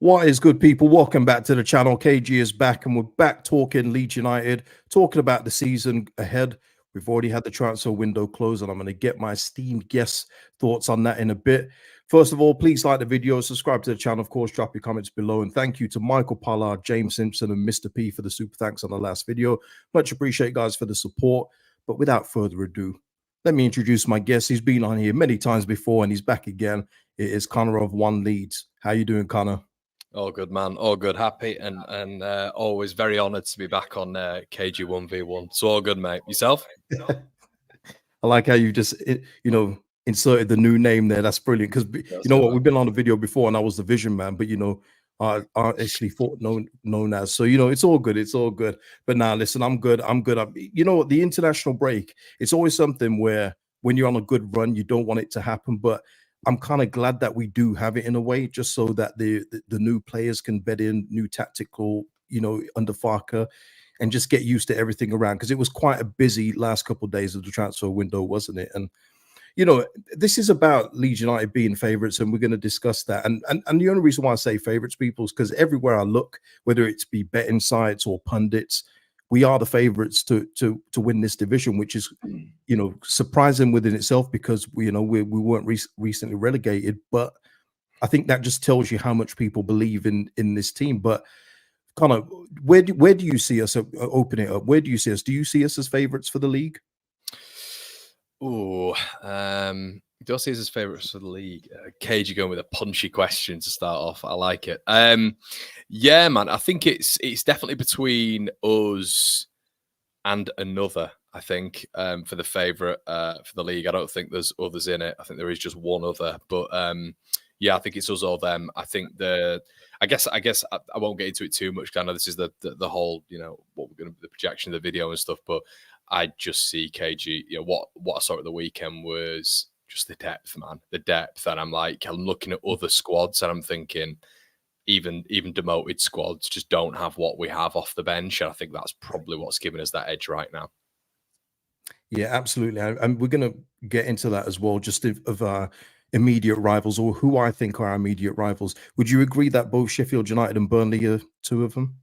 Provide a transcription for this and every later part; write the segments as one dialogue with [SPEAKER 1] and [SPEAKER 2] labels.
[SPEAKER 1] What is good, people? Welcome back to the channel. KG is back, and we're back talking Leeds United, talking about the season ahead. We've already had the transfer window close, and I'm going to get my esteemed guests' thoughts on that in a bit. First of all, please like the video, subscribe to the channel, of course, drop your comments below, and thank you to Michael Pollard, James Simpson, and Mr. P for the super thanks on the last video. Much appreciate, guys, for the support. But without further ado, let me introduce my guest. He's been on here many times before, and he's back again. It is Connor of One Leeds. How you doing, Connor?
[SPEAKER 2] All good, man. All good. Happy and always very honoured to be back on KG 1v1. So all good, mate. Yourself?
[SPEAKER 1] I like how you just, inserted the new name there. That's brilliant. Because, you know what, we've been on the video before and I was the vision man, but, I actually thought known as. So, it's all good. It's all good. But now, listen, I'm good. You know what, the international break, it's always something where when you're on a good run, you don't want it to happen. But I'm kind of glad that we do have it in a way, just so that the new players can bed in new tactical, under Farker, and just get used to everything around. Because it was quite a busy last couple of days of the transfer window, wasn't it? And this is about Leeds United being favourites, and we're going to discuss that. And the only reason why I say favourites, people, is because everywhere I look, whether it's be betting sites or pundits, we are the favourites to win this division, which is, surprising within itself, because we weren't recently relegated. But I think that just tells you how much people believe in this team. But kind of, where do you see us open it up? Where do you see us? Do you see us as favourites for the league?
[SPEAKER 2] Oh, do I see us as favourites for the league? KG going with a punchy question to start off. I like it. Yeah, man. I think it's definitely between us and another. I think for the favourite for the league. I don't think there's others in it. I think there is just one other. But yeah, I think it's us or them. I think I guess I won't get into it too much. I know this is the whole, what we're going to, the projection of the video and stuff. But I just see KG. What I saw at the weekend was just the depth, man. The depth, and I'm looking at other squads, and I'm thinking, even demoted squads just don't have what we have off the bench, and I think that's probably what's giving us that edge right now.
[SPEAKER 1] Yeah, absolutely, and we're going to get into that as well, just of our immediate rivals, or who I think are our immediate rivals. Would you agree that both Sheffield United and Burnley are two of them?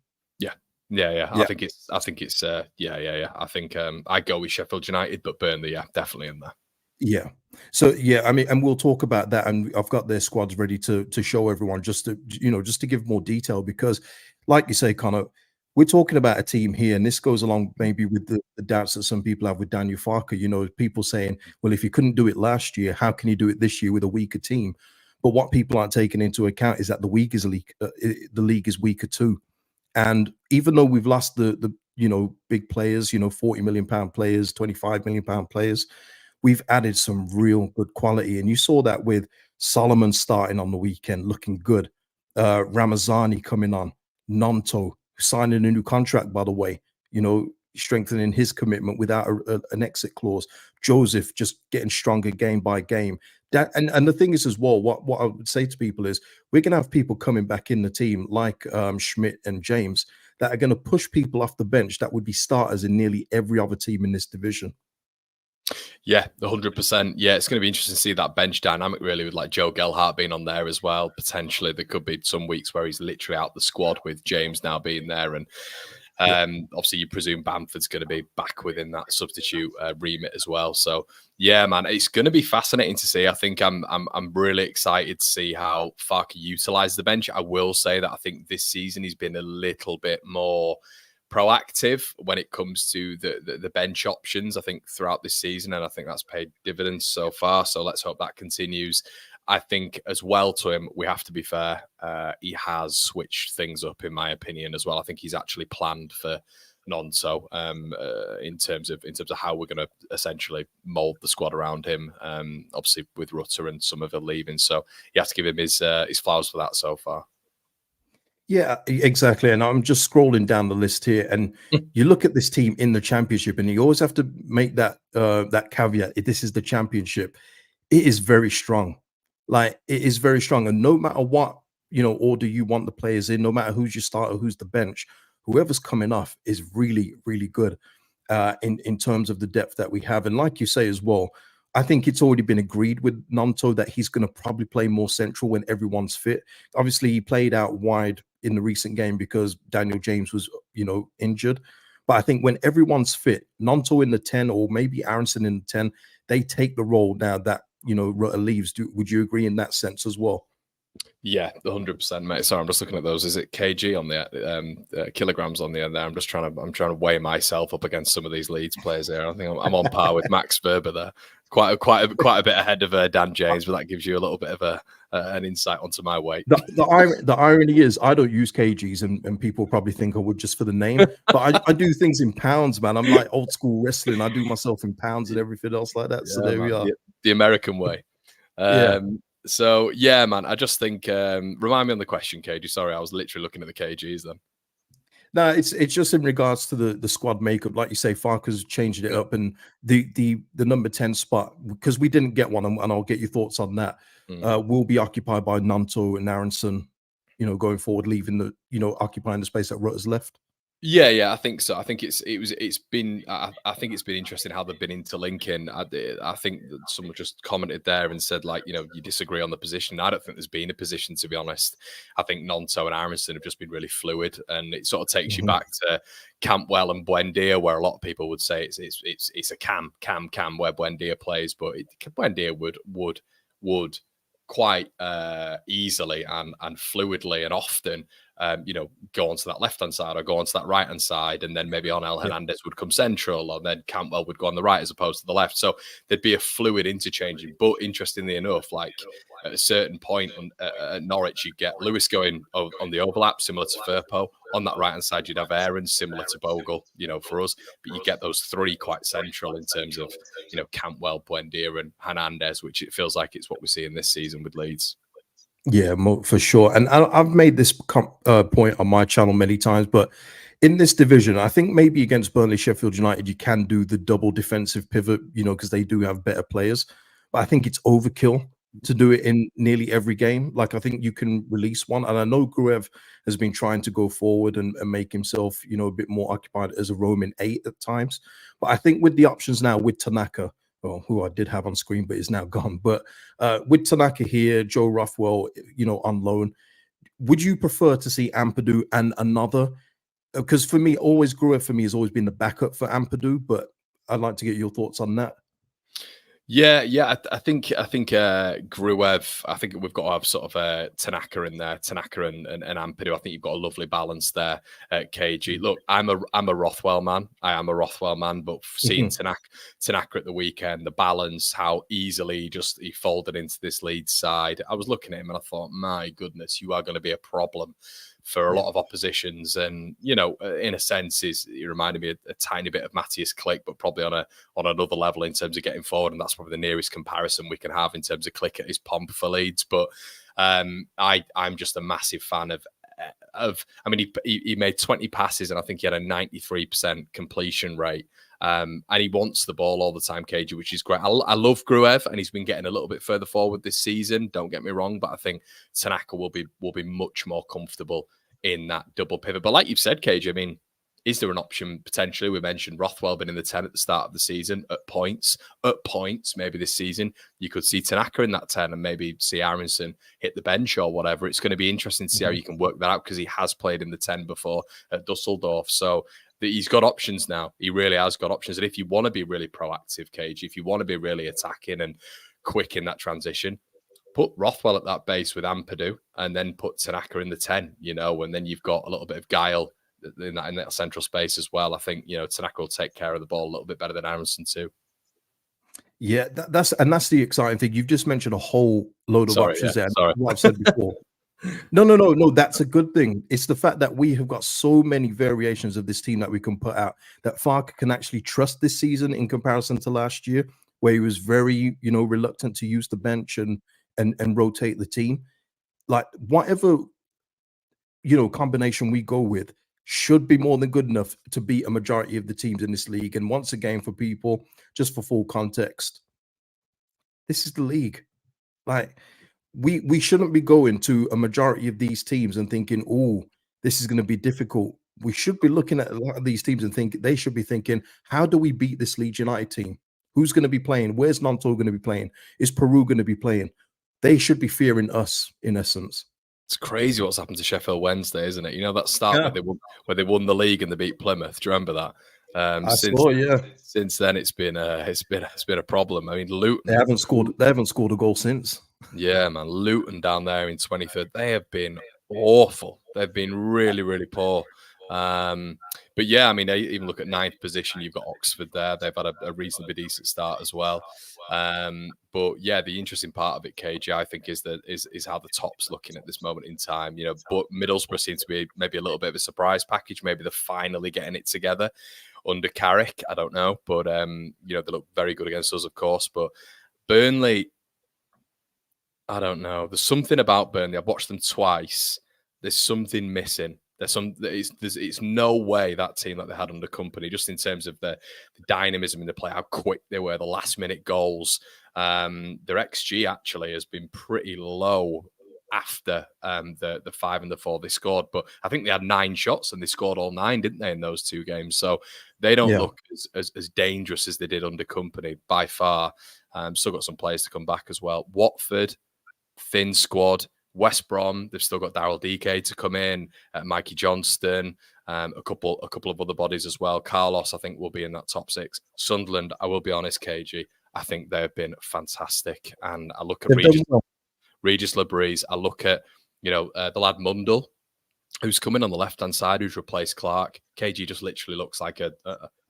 [SPEAKER 2] Yeah. I think it's yeah. I think I go with Sheffield United, but Burnley, yeah, definitely in there.
[SPEAKER 1] Yeah. So yeah, I mean, and we'll talk about that, and I've got their squads ready to show everyone, just to give more detail, because like you say, Connor, we're talking about a team here, and this goes along maybe with the doubts that some people have with Daniel Farker. People saying, well, if you couldn't do it last year, how can you do it this year with a weaker team? But what people aren't taking into account is that the league is weaker too. And even though we've lost the big players, 40 million pound players, 25 million pound players, we've added some real good quality. And you saw that with Solomon starting on the weekend, looking good. Ramazani coming on, Nonto signing a new contract, by the way, strengthening his commitment without an exit clause. Joseph just getting stronger game by game. And the thing is as well, what I would say to people is, we're going to have people coming back in the team like Schmidt and James that are going to push people off the bench that would be starters in nearly every other team in this division.
[SPEAKER 2] Yeah, 100%. Yeah, it's going to be interesting to see that bench dynamic, really, with like Joe Gelhardt being on there as well. Potentially, there could be some weeks where he's literally out the squad with James now being there, and obviously you presume Bamford's going to be back within that substitute remit as well. So yeah, man, it's going to be fascinating to see. I think I'm really excited to see how Farke utilizes the bench. I will say that I think this season he's been a little bit more proactive when it comes to the bench options, I think, throughout this season, and I think that's paid dividends so far. So let's hope that continues. I think as well, to him, we have to be fair. He has switched things up, in my opinion, as well. I think he's actually planned for Nonso in terms of how we're going to essentially mold the squad around him. Obviously, with Rutter and Somerville leaving, so you have to give him his flowers for that so far.
[SPEAKER 1] Yeah, exactly. And I'm just scrolling down the list here, and you look at this team in the championship, and you always have to make that that caveat. If this is the championship, it is very strong. Like, it is very strong. And no matter what, order you want the players in, no matter who's your starter, who's the bench, whoever's coming off is really, really good in terms of the depth that we have. And like you say as well, I think it's already been agreed with Nanto that he's going to probably play more central when everyone's fit. Obviously, he played out wide in the recent game because Daniel James was, injured. But I think when everyone's fit, Nanto in the 10 or maybe Aronson in the 10, they take the role now that, Rutter leaves. Would you agree in that sense as well?
[SPEAKER 2] Yeah, 100%, mate. Sorry, I'm just looking at those. Is it kg on the kilograms on the end there? I'm trying to weigh myself up against some of these Leeds players here. I think I'm on par with Max Verber there. Quite a bit ahead of Dan James, but that gives you a little bit of an insight onto my weight.
[SPEAKER 1] The irony is I don't use kgs, and people probably think I would just for the name, but I do things in pounds, man. I'm like old school wrestling. I do myself in pounds and everything else like that.
[SPEAKER 2] Yeah,
[SPEAKER 1] so there we are.
[SPEAKER 2] The American way.
[SPEAKER 1] Yeah.
[SPEAKER 2] So yeah, man. I just think remind me on the question, KG. Sorry, I was literally looking at the KGs then.
[SPEAKER 1] No, it's just in regards to the squad makeup, like you say, Farker's changed it up, and the number 10 spot, because we didn't get one, and I'll get your thoughts on that. Will be occupied by Nanto and Aronson, going forward, leaving occupying the space that Rutter's left.
[SPEAKER 2] Yeah, I think so. I think it's been interesting how they've been interlinking. I think that someone just commented there and said, like, you disagree on the position. I don't think there's been a position, to be honest. I think Nanto and Aronson have just been really fluid, and it sort of takes you back to Campbell and Buendia, where a lot of people would say it's a cam where Buendia plays, but Buendia would quite easily and fluidly and often go onto that left-hand side or go onto that right-hand side, and then maybe Onel Hernandez would come central, or then Campbell would go on the right as opposed to the left. So there'd be a fluid interchanging. But interestingly enough, like at a certain point at Norwich, you'd get Lewis going on the overlap, similar to Firpo. On that right-hand side, you'd have Aaron, similar to Bogle, for us. But you get those three quite central in terms of, Campbell, Buendia and Hernandez, which it feels like it's what we're seeing this season with Leeds.
[SPEAKER 1] Yeah, for sure. And I've made this point on my channel many times, but in this division, I think maybe against Burnley, Sheffield United, you can do the double defensive pivot, because they do have better players. But I think it's overkill to do it in nearly every game. Like, I think you can release one. And I know Gruev has been trying to go forward and make himself, a bit more occupied as a roaming 8 at times. But I think with the options now with Tanaka, who I did have on screen, but is now gone. But with Tanaka here, Joe Rothwell, on loan, would you prefer to see Ampadu and another? Because for me, Gruev for me has always been the backup for Ampadu, but I'd like to get your thoughts on that.
[SPEAKER 2] Yeah. I think Gruev. I think we've got to have sort of Tanaka in there, Tanaka and Ampadu. I think you've got a lovely balance there at KG. Look, I'm a Rothwell man. I am a Rothwell man, but seeing Tanaka at the weekend, the balance, how easily he folded into this Leeds side. I was looking at him and I thought, my goodness, you are going to be a problem for a lot of oppositions. And, in a sense, he reminded me a tiny bit of Matthias Klick, but probably on another level in terms of getting forward. And that's probably the nearest comparison we can have in terms of Klick at his pomp for Leeds. But I'm just a massive fan of I mean, he made 20 passes and I think he had a 93% completion rate. And he wants the ball all the time, KG, which is great. I love Gruev, and he's been getting a little bit further forward this season. Don't get me wrong, but I think Tanaka will be much more comfortable in that double pivot. But like you've said, KG, I mean, is there an option potentially? We mentioned Rothwell been in the 10 at the start of the season at points. Maybe this season you could see Tanaka in that 10 and maybe see Aronson hit the bench or whatever. It's going to be interesting to see how you can work that out, because he has played in the 10 before at Dusseldorf. So he's got options now. He really has got options. And if you want to be really proactive, KG, if you want to be really attacking and quick in that transition, put Rothwell at that base with Ampadu and then put Tanaka in the 10, and then you've got a little bit of guile in that central space as well. I think, Tanaka will take care of the ball a little bit better than Aronson too.
[SPEAKER 1] Yeah, that's the exciting thing. You've just mentioned a whole load of options there.
[SPEAKER 2] Sorry.
[SPEAKER 1] What I've said before. No, that's a good thing. It's the fact that we have got so many variations of this team that we can put out, that Farke can actually trust this season in comparison to last year, where he was very, reluctant to use the bench and rotate the team. Like, whatever, combination we go with should be more than good enough to beat a majority of the teams in this league. And once again, for people, just for full context, this is the league. Like, we shouldn't be going to a majority of these teams and thinking, oh, this is going to be difficult. We should be looking at a lot of these teams and think they should be thinking, how do we beat this Leeds United team, Who's going to be playing? Where's Nanto going to be playing? Is Peru going to be playing? They should be fearing us, in essence.
[SPEAKER 2] It's crazy what's happened to Sheffield Wednesday, isn't it? You know that start
[SPEAKER 1] Yeah.
[SPEAKER 2] where they won the league and they beat Plymouth. Do you remember that?
[SPEAKER 1] I saw, yeah.
[SPEAKER 2] Since then, it's been a problem. I mean, Luton.
[SPEAKER 1] They haven't scored a goal since.
[SPEAKER 2] Yeah, man. Luton down there in 23rd. They have been awful. They've been really, really poor. But yeah, I mean, even look at 9th position. You've got Oxford there. They've had a reasonably decent start as well. But yeah, the interesting part of it, KG, I think, is how the top's looking at this moment in time. You know, but Middlesbrough seems to be maybe a little bit of a surprise package. Maybe they're finally getting it together under Carrick. I don't know, but you know, they look very good against us, of course. But Burnley, I don't know. There's something about Burnley. I've watched them twice. There's something missing. It's no way that team that they had under Company, just in terms of the dynamism in the play, how quick they were, the last minute goals. Their XG actually has been pretty low after the 5 and the 4 they scored, but I think they had 9 shots and they scored all 9, didn't they, in those 2 games? So they don't look as dangerous as they did under Company by far. Still got some players to come back as well. Watford, thin squad. West Brom, they've still got Daryl DK to come in, Mikey Johnston, a couple of other bodies as well. Carlos, I think, will be in that top 6. Sunderland, I will be honest, KG, I think they've been fantastic. And I look at Regis Labreeze, I look at, you know, the lad Mundell, who's coming on the left-hand side, who's replaced Clark. KG just literally looks like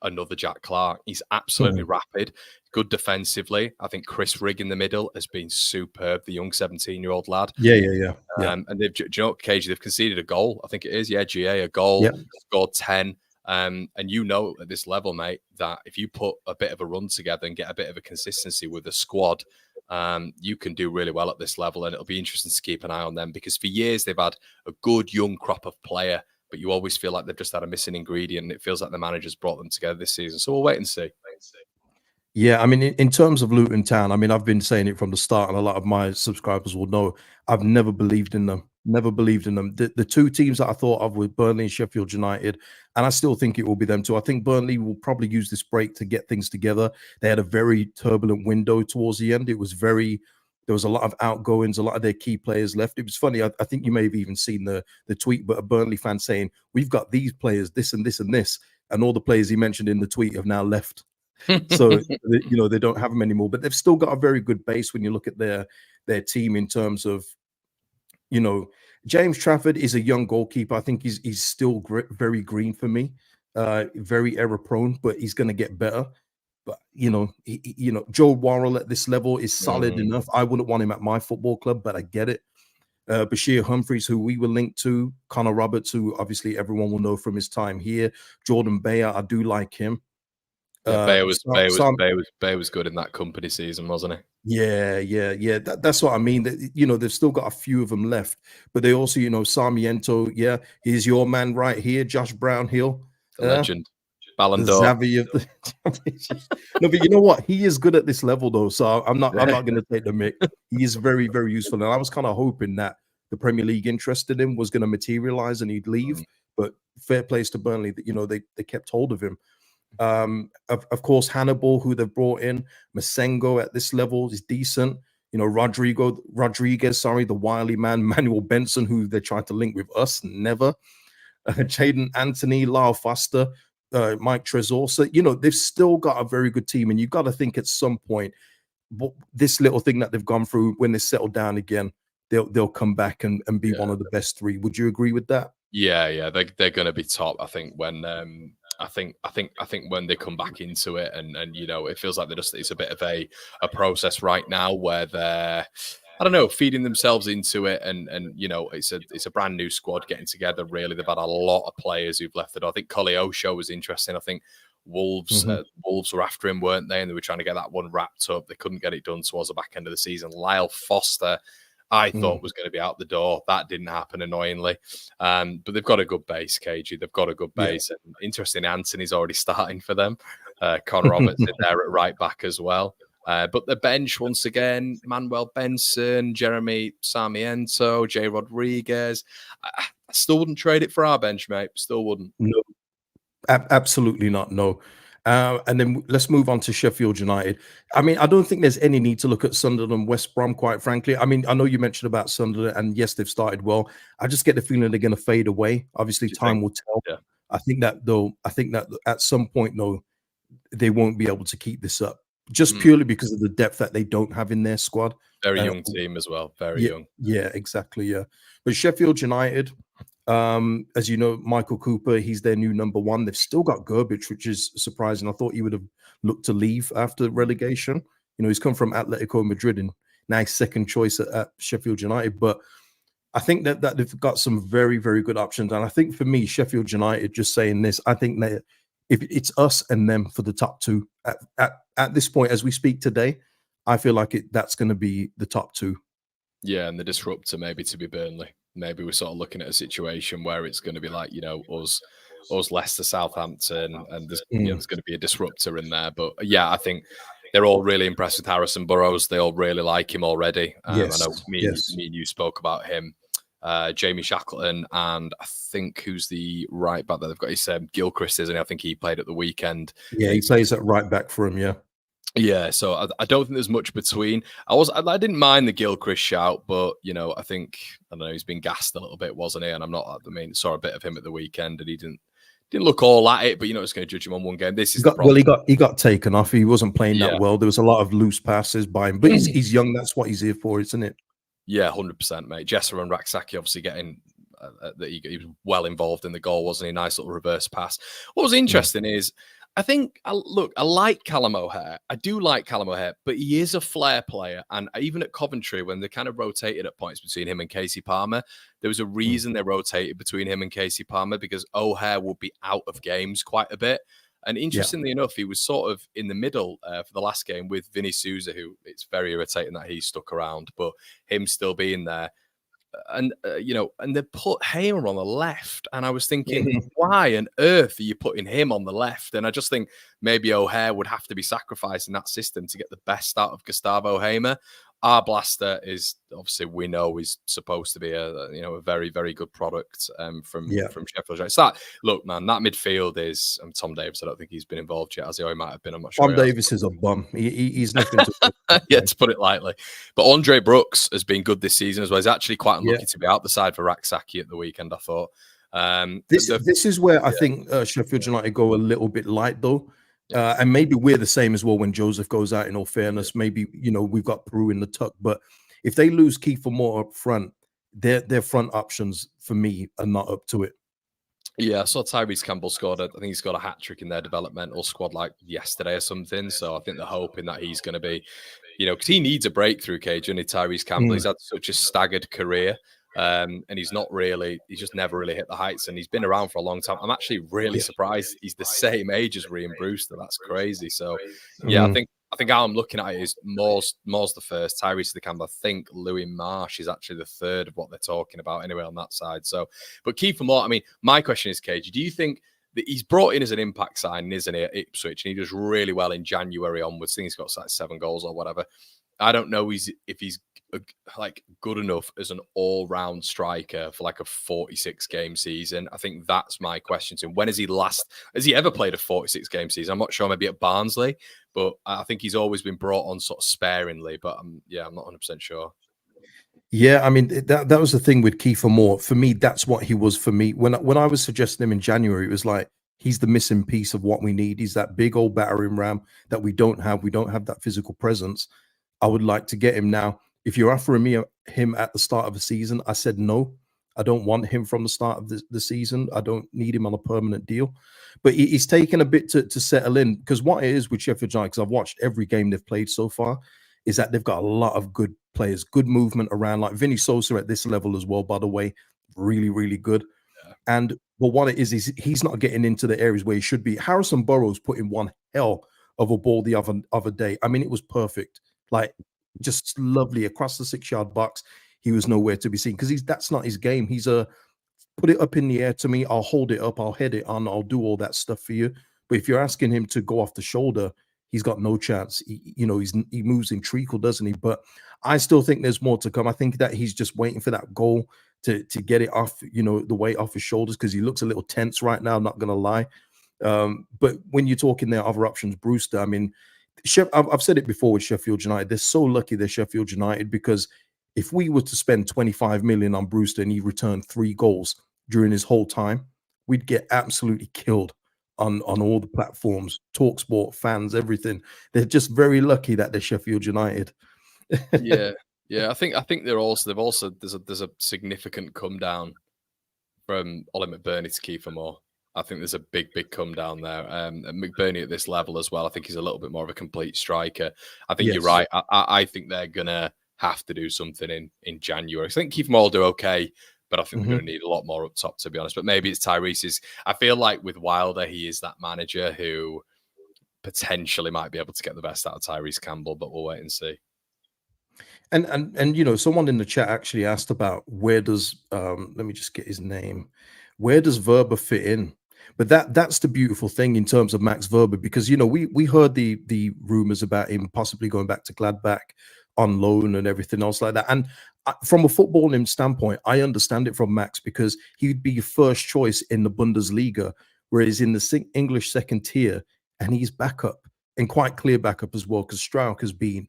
[SPEAKER 2] another Jack Clark. He's absolutely rapid, good defensively. I think Chris Rigg in the middle has been superb, the young 17-year-old lad.
[SPEAKER 1] Yeah.
[SPEAKER 2] And they've, do you know, KG, they've conceded a goal. I think it is, GA, a goal, scored 10. And you know at this level, mate, that if you put a bit of a run together and get a bit of a consistency with the squad, you can do really well at this level. And it'll be interesting to keep an eye on them, because for years they've had a good young crop of player, but you always feel like they've just had a missing ingredient. And it feels like the manager's brought them together this season. So we'll wait and see.
[SPEAKER 1] Yeah, I mean, in terms of Luton Town, I mean, I've been saying it from the start, and a lot of my subscribers will know I've never believed in them. Never believed in them. The 2 teams that I thought of were Burnley and Sheffield United, and I still think it will be them too. I think Burnley will probably use this break to get things together. They had a very turbulent window towards the end. There was a lot of outgoings, a lot of their key players left. It was funny. I think you may have even seen the tweet, but a Burnley fan saying, "We've got these players, this and this and this," and all the players he mentioned in the tweet have now left. So you know, they don't have them anymore, but they've still got a very good base when you look at their team in terms of, you know, James Trafford is a young goalkeeper. I think he's still very green for me, very error prone, but he's going to get better. But you know, Joe Worrell at this level is solid enough. I wouldn't want him at my football club, but I get it. Bashir Humphreys, who we were linked to, Connor Roberts, who obviously everyone will know from his time here, Jordan Bayer, I do like him.
[SPEAKER 2] Bayer was good in that Company season, wasn't he?
[SPEAKER 1] Yeah. That's what I mean. That, you know, they've still got a few of them left, but they also, you know, Sarmiento. Yeah, he's your man right here, Josh Brownhill,
[SPEAKER 2] the legend, Ballon d'Or.
[SPEAKER 1] Xavi of the... No, but you know what? He is good at this level, though. So I'm not going to take the mick. He is very, very useful, and I was kind of hoping that the Premier League interested in him was going to materialize and he'd leave. But fair plays to Burnley that, you know, they kept hold of him. Of course, Hannibal, who they've brought in, Masengo at this level is decent. You know, Rodriguez, the wily man, Manuel Benson, who they tried to link with us, never. Jaden Anthony, Lyle Foster, Mike Trezor. So, you know, they've still got a very good team, and you've got to think at some point, this little thing that they've gone through, when they settle down again, they'll come back and be one of the best 3. Would you agree with that?
[SPEAKER 2] Yeah, they're going to be top. I think when I think when they come back into it, and you know, it feels like it's a bit of a process right now where they're, I don't know, feeding themselves into it, and you know, it's a brand new squad getting together. Really, they've had a lot of players who've left it. I think Collie Osho was interesting. I think Wolves were after him, weren't they? And they were trying to get that one wrapped up. They couldn't get it done towards the back end of the season. Lyle Foster, I thought was going to be out the door. That didn't happen, annoyingly. But they've got a good base, KG. They've got a good base. And interesting, Anthony's already starting for them. Connor Roberts in there at right back as well. But the bench, once again, Manuel Benson, Jeremy Sarmiento, Jay Rodriguez. I still wouldn't trade it for our bench, mate. Still wouldn't.
[SPEAKER 1] No, absolutely not. No. And then let's move on to Sheffield United. I mean, I don't think there's any need to look at Sunderland and West Brom, quite frankly. I mean, I know you mentioned about Sunderland, and yes, they've started well. I just get the feeling they're going to fade away. Obviously,
[SPEAKER 2] Do you think?
[SPEAKER 1] time will tell.
[SPEAKER 2] Yeah.
[SPEAKER 1] I think that at some point, though, they won't be able to keep this up just purely because of the depth that they don't have in their squad.
[SPEAKER 2] Very young team as well. Very
[SPEAKER 1] yeah,
[SPEAKER 2] young.
[SPEAKER 1] Yeah, exactly. Yeah. But Sheffield United, as you know, Michael Cooper, he's their new number one. They've still got Gerbich, which is surprising. I thought he would have looked to leave after relegation. You know, he's come from Atletico Madrid and now he's second choice at Sheffield United. But I think that they've got some very, very good options. And I think for me, Sheffield United, just saying this, I think that if it's us and them for the top two at this point, as we speak today, I feel like that's going to be the top two.
[SPEAKER 2] Yeah, and the disruptor maybe to be Burnley. Maybe we're sort of looking at a situation where it's going to be like, you know, us Leicester, Southampton, and there's there's going to be a disruptor in there. But yeah, I think they're all really impressed with Harrison Burrows. They all really like him already.
[SPEAKER 1] Yes,
[SPEAKER 2] I know me and you spoke about him. Jamie Shackleton, and I think who's the right back that they've got? He's Gilchrist, isn't he? I think he played at the weekend.
[SPEAKER 1] Yeah, he plays at right back for him. Yeah.
[SPEAKER 2] Yeah, so I don't think there's much between. I didn't mind the Gilchrist shout, but you know, I don't know, he's been gassed a little bit, wasn't he? And I'm not. I mean, saw a bit of him at the weekend, and he didn't look all at it. But you know, it's going to judge him on one game. This is
[SPEAKER 1] he got taken off. He wasn't playing that well. There was a lot of loose passes by him, but he's young. That's what he's here for, isn't it?
[SPEAKER 2] Yeah, 100%, mate. Jesser and Raksaki obviously getting that he was well involved in the goal, wasn't he? Nice little reverse pass. What was interesting is, I think, I like Callum O'Hare. I do like Callum O'Hare, but he is a flair player. And even at Coventry, when they kind of rotated at points between him and Casey Palmer, there was a reason they rotated between him and Casey Palmer, because O'Hare would be out of games quite a bit. And interestingly enough, he was sort of in the middle for the last game with Vinny Souza, who it's very irritating that he stuck around, but him still being there. And, you know, and they put Hamer on the left. And I was thinking, why on earth are you putting him on the left? And I just think maybe O'Hare would have to be sacrificed in that system to get the best out of Gustavo Hamer. Our blaster is obviously, we know, is supposed to be a very, very good product from Sheffield United. So look, man, that midfield is Tom Davis. I don't think he's been involved yet, as he might have been. I'm not sure.
[SPEAKER 1] Tom Davis is a bum. He's nothing to
[SPEAKER 2] yeah, to put it lightly. But Andre Brooks has been good this season as well. He's actually quite unlucky to be out the side for Raksaki at the weekend, I thought.
[SPEAKER 1] This is where I think Sheffield United go a little bit light, though. And maybe we're the same as well when Joseph goes out, in all fairness. Maybe, you know, we've got Peru in the tuck. But if they lose Kiefer Moore up front, their front options, for me, are not up to it.
[SPEAKER 2] Yeah, I saw Tyrese Campbell scored. I think he scored a hat-trick in their developmental squad like yesterday or something. So I think they're hoping that he's going to be, you know, because he needs a breakthrough, Cage, and Tyrese Campbell. He's had such a staggered career. And he's just never really hit the heights, and he's been around for a long time. I'm actually really surprised he's the same age as Ryan Brewster. That's crazy. So yeah, I think how I'm looking at it is Moore's the first, Tyrese the Campbell. I think Louis Marsh is actually the third of what they're talking about anyway on that side. So, but Kiefer Moore, I mean, my question is, Cage, do you think that he's brought in as an impact signing, isn't he, at Ipswich, and he does really well in January onwards? I think he's got like 7 goals or whatever. I don't know if he's like good enough as an all-round striker for like a 46-game season. I think that's my question to him. When has he ever played a 46-game season? I'm not sure, maybe at Barnsley, but I think he's always been brought on sort of sparingly, but I'm not 100% sure.
[SPEAKER 1] Yeah, I mean, that was the thing with Kiefer Moore. For me, that's what he was for me. When I was suggesting him in January, it was like, he's the missing piece of what we need. He's that big old battering ram that we don't have. We don't have that physical presence. I would like to get him now. If you're offering me him at the start of the season, I said no. I don't want him from the start of the season. I don't need him on a permanent deal. But he's taken a bit to settle in, because what it is with Sheffield United, because I've watched every game they've played so far, is that they've got a lot of good players, good movement around, like Vinny Sosa at this level as well, by the way, really, really good. But what it is he's not getting into the areas where he should be. Harrison Burrows put in one hell of a ball the other day. I mean, it was perfect. Like, just lovely across the 6-yard box. He was nowhere to be seen, because that's not his game. He's put it up in the air to me. I'll hold it up. I'll head it on. I'll do all that stuff for you. But if you're asking him to go off the shoulder, he's got no chance. He moves in treacle, doesn't he? But I still think there's more to come. I think that he's just waiting for that goal to get it off, the weight off his shoulders, because he looks a little tense right now. I'm not going to lie. But when you're talking their other options, Brewster, I mean, I've said it before with Sheffield United. They're so lucky they're Sheffield United, because if we were to spend 25 million on Brewster and he returned 3 goals during his whole time, we'd get absolutely killed on all the platforms, Talksport, fans, everything. They're just very lucky that they're Sheffield United.
[SPEAKER 2] Yeah, yeah. I think they've also there's a significant come down from Ollie McBurney to Kiefer Moore. I think there's a big come down there. And McBurney at this level as well, I think he's a little bit more of a complete striker. I think you're right. I think they're gonna have to do something in January. I think Kiefer Moore will do okay, but I think they're going to need a lot more up top, to be honest. But maybe it's Tyrese's. I feel like with Wilder, he is that manager who potentially might be able to get the best out of Tyrese Campbell, but we'll wait and see.
[SPEAKER 1] And you know, someone in the chat actually asked about where does let me just get his name. Where does Verber fit in? But that's the beautiful thing in terms of Max Verber, because you know, we heard the rumors about him possibly going back to Gladbach on loan and everything else like that. And from a footballing standpoint, I understand it from Max, because he'd be first choice in the Bundesliga, whereas in the English second tier, and he's backup, and quite clear backup as well, because Strauch has been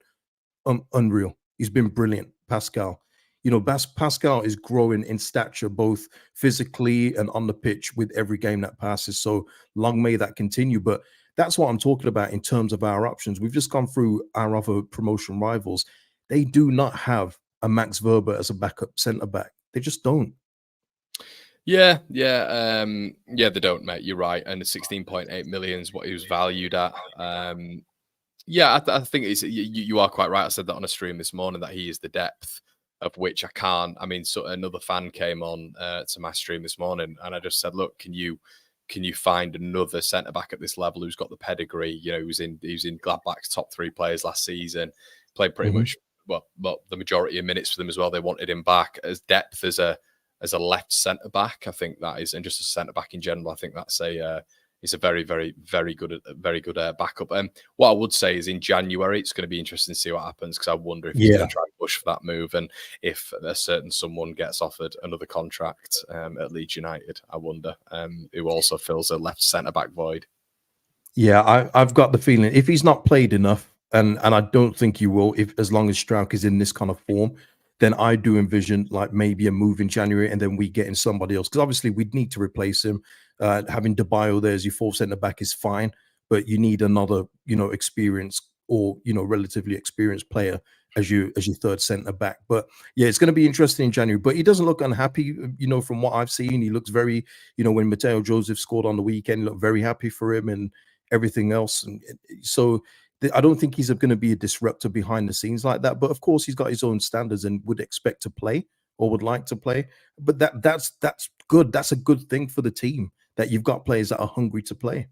[SPEAKER 1] unreal. He's been brilliant, Pascal. You know, Pascal is growing in stature, both physically and on the pitch, with every game that passes. So long may that continue. But that's what I'm talking about in terms of our options. We've just gone through our other promotion rivals. They do not have a Max Verber as a backup centre back. They just don't.
[SPEAKER 2] Yeah, they don't, mate. You're right. And the 16.8 million is what he was valued at. Yeah, I think it's you are quite right. I said that on a stream this morning, that he is the depth of which I can't. I mean, so another fan came on to my stream this morning, and I just said, look, can you find another centre back at this level who's got the pedigree? You know, he was in Gladbach's top 3 players last season, played pretty much well the majority of minutes for them as well. They wanted him back as depth as a left centre back. I think that is, and just a centre back in general, I think that's it's a very good backup. And what I would say is in January, it's going to be interesting to see what happens, because I wonder if he's going to try and push for that move, and if a certain someone gets offered another contract at Leeds United, I wonder, who also fills a left centre back void.
[SPEAKER 1] Yeah, I've got the feeling if he's not played enough, and I don't think he will, if as long as Strauch is in this kind of form, then I do envision like maybe a move in January, and then we get in somebody else, because obviously we'd need to replace him. Having Debayo there as your 4th centre back is fine, but you need another, you know, experienced, or you know, relatively experienced player as your 3rd centre back. But yeah, it's going to be interesting in January. But he doesn't look unhappy, you know, from what I've seen. He looks very, you know, when Mateo Joseph scored on the weekend, he looked very happy for him and everything else. And so I don't think he's going to be a disruptor behind the scenes like that. But of course, he's got his own standards and would expect to play, or would like to play. But that's good. That's a good thing for the team, that you've got players that are hungry to play.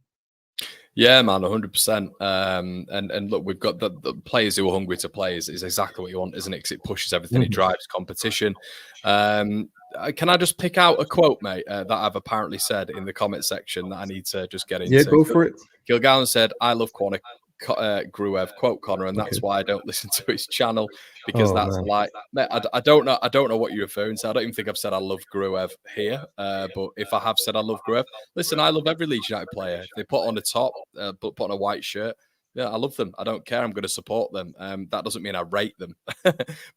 [SPEAKER 2] Yeah, man, 100%. And look, we've got the players who are hungry to play is exactly what you want, isn't it? Because it pushes everything, it drives competition. Can I just pick out a quote, mate, that I've apparently said in the comment section that I need to just get into?
[SPEAKER 1] Yeah, go for it.
[SPEAKER 2] Gilgallen said, "I love Gruev, quote Connor, and that's why I don't listen to his channel, because that's like, mate, I don't know what you're referring to. I don't even think I've said I love Gruev here, but if I have said I love Gruev, listen, I love every Leeds United player. If they put on a top, put on a white shirt, yeah, I love them. I don't care. I'm going to support them. That doesn't mean I rate them.